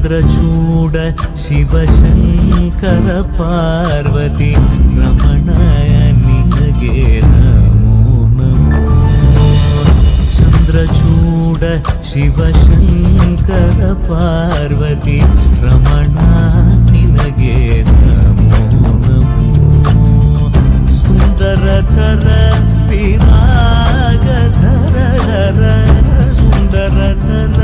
ಚಂದ್ರಚೂಡ ಶಿವಶಂಕರ ಪಾರ್ವತಿ ರಮಣಯ ನಿನಗೆ ನಮೋ ನಮೋ. ಚಂದ್ರಚೂಡ ಶಿವಶಂಕರ ಪಾರ್ವತಿ ರಮಣ ನಿನಗೆ ನಮೋ ನಮೋ. ಸುಂದರಧರ ವಿರಾಗಧರ ಹರ ಸುಂದರಧರ